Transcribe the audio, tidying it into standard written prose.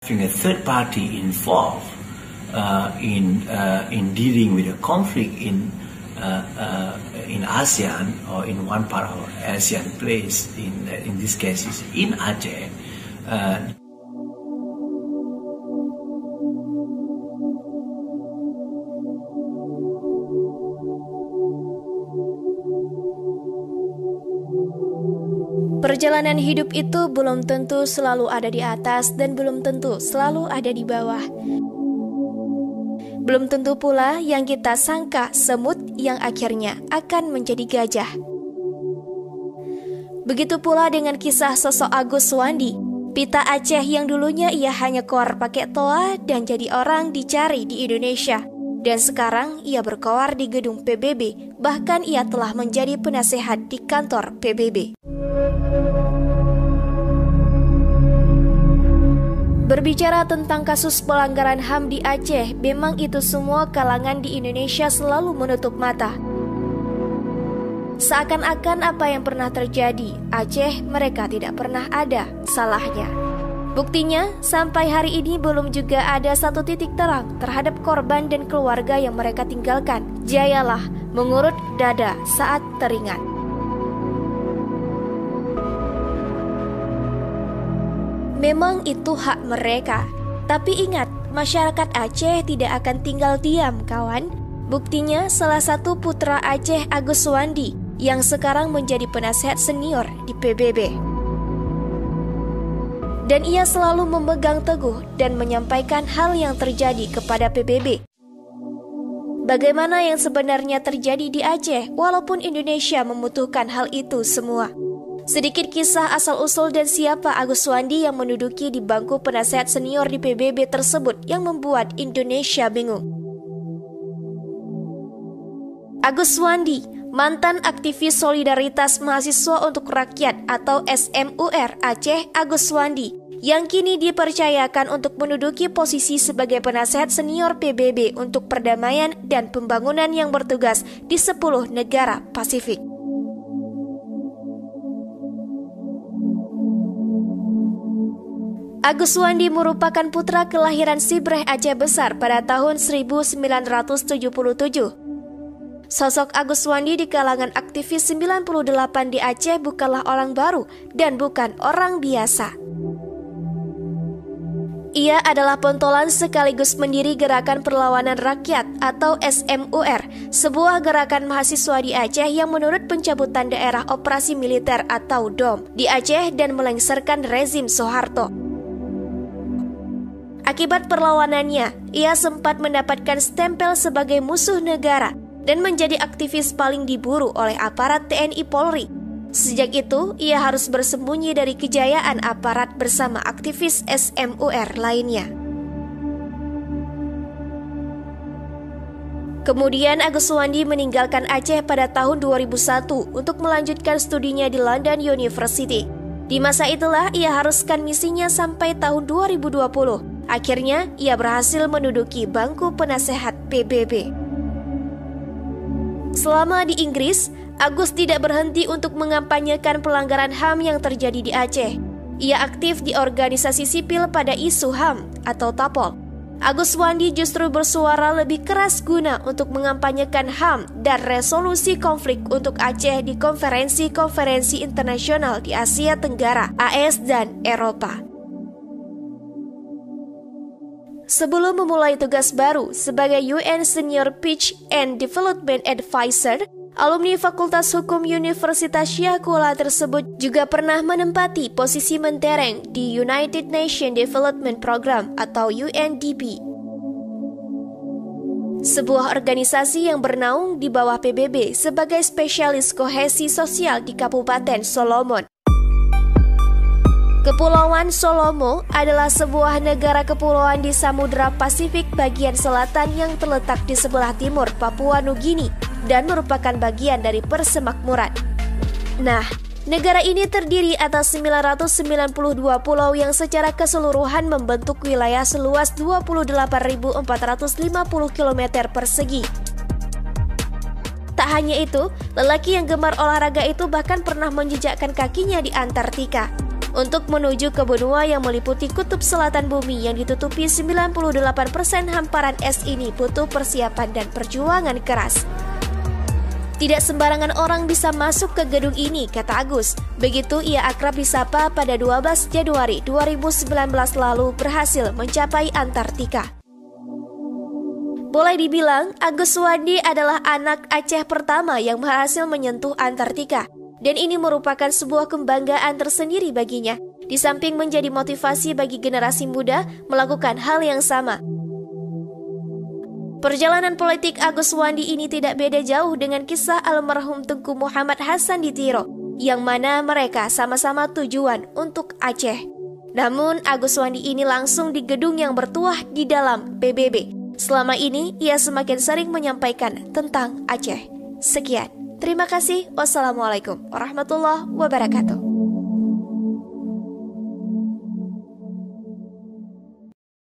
Having a third party involved in dealing with a conflict in ASEAN or in one part of ASEAN place, in this case is in Aceh. Perjalanan hidup itu belum tentu selalu ada di atas dan belum tentu selalu ada di bawah. Belum tentu pula yang kita sangka semut yang akhirnya akan menjadi gajah. Begitu pula dengan kisah sosok Agus Suwandi, pita Aceh yang dulunya ia hanya koar pakai toa dan jadi orang dicari di Indonesia. Dan sekarang ia berkoar di gedung PBB, bahkan ia telah menjadi penasehat di kantor PBB. Berbicara tentang kasus pelanggaran HAM di Aceh, memang itu semua kalangan di Indonesia selalu menutup mata. Seakan-akan apa yang pernah terjadi, Aceh mereka tidak pernah ada salahnya. Buktinya, sampai hari ini belum juga ada satu titik terang terhadap korban dan keluarga yang mereka tinggalkan. Jayalah mengurut dada saat teringat. Memang itu hak mereka. Tapi ingat, masyarakat Aceh tidak akan tinggal diam, kawan. Buktinya, salah satu putra Aceh, Agus Suwandi, yang sekarang menjadi penasehat senior di PBB. Dan ia selalu memegang teguh dan menyampaikan hal yang terjadi kepada PBB. Bagaimana yang sebenarnya terjadi di Aceh, walaupun Indonesia membutuhkan hal itu semua. Sedikit kisah asal-usul dan siapa Agus Suwandi yang menduduki di bangku penasehat senior di PBB tersebut yang membuat Indonesia bingung. Agus Suwandi, mantan aktivis Solidaritas Mahasiswa untuk Rakyat atau SMUR Aceh Agus Suwandi, yang kini dipercayakan untuk menduduki posisi sebagai penasehat senior PBB untuk perdamaian dan pembangunan yang bertugas di 10 negara Pasifik. Agus Suwandi merupakan putra kelahiran Sibreh Aceh Besar pada tahun 1977. Sosok Agus Suwandi di kalangan aktivis 98 di Aceh bukanlah orang baru dan bukan orang biasa. Ia adalah pentolan sekaligus pendiri Gerakan Perlawanan Rakyat atau SMUR, sebuah gerakan mahasiswa di Aceh yang menurut pencabutan daerah operasi militer atau DOM di Aceh dan melengsarkan rezim Soeharto. Akibat perlawanannya, ia sempat mendapatkan stempel sebagai musuh negara dan menjadi aktivis paling diburu oleh aparat TNI Polri. Sejak itu, ia harus bersembunyi dari kejayaan aparat bersama aktivis SMUR lainnya. Kemudian Agus Suwandi meninggalkan Aceh pada tahun 2001 untuk melanjutkan studinya di London University. Di masa itulah ia haruskan misinya sampai tahun 2020. Akhirnya, ia berhasil menduduki bangku penasehat PBB. Selama di Inggris, Agus tidak berhenti untuk mengampanyekan pelanggaran HAM yang terjadi di Aceh. Ia aktif di organisasi sipil pada isu HAM atau TAPOL. Agus Suwandi justru bersuara lebih keras guna untuk mengampanyekan HAM dan resolusi konflik untuk Aceh di konferensi-konferensi internasional di Asia Tenggara, AS dan Eropa. Sebelum memulai tugas baru sebagai UN Senior Peace and Development Advisor, alumni Fakultas Hukum Universitas Syah-Kuala tersebut juga pernah menempati posisi mentereng di United Nations Development Program atau UNDP. Sebuah organisasi yang bernaung di bawah PBB sebagai spesialis kohesi sosial di Kabupaten Solomon. Kepulauan Solomo adalah sebuah negara kepulauan di Samudra Pasifik bagian selatan yang terletak di sebelah timur Papua Nugini dan merupakan bagian dari persemakmuran. Nah, negara ini terdiri atas 992 pulau yang secara keseluruhan membentuk wilayah seluas 28.450 km persegi. Tak hanya itu, lelaki yang gemar olahraga itu bahkan pernah menjejakkan kakinya di Antartika. untuk menuju ke benua yang meliputi kutub selatan bumi yang ditutupi 98% hamparan es ini butuh persiapan dan perjuangan keras. Tidak sembarangan orang bisa masuk ke gedung ini, kata Agus. Begitu ia akrab disapa pada 12 Januari 2019 lalu berhasil mencapai Antartika. Boleh dibilang, Agus Suwandi adalah anak Aceh pertama yang berhasil menyentuh Antartika. Dan ini merupakan sebuah kebanggaan tersendiri baginya, di samping menjadi motivasi bagi generasi muda melakukan hal yang sama. Perjalanan politik Agus Suwandi ini tidak beda jauh dengan kisah almarhum Tengku Muhammad Hasan Ditiro, yang mana mereka sama-sama tujuan untuk Aceh. Namun Agus Suwandi ini langsung di gedung yang bertuah di dalam PBB. Selama ini ia semakin sering menyampaikan tentang Aceh. Sekian, terima kasih. Wassalamualaikum warahmatullahi wabarakatuh.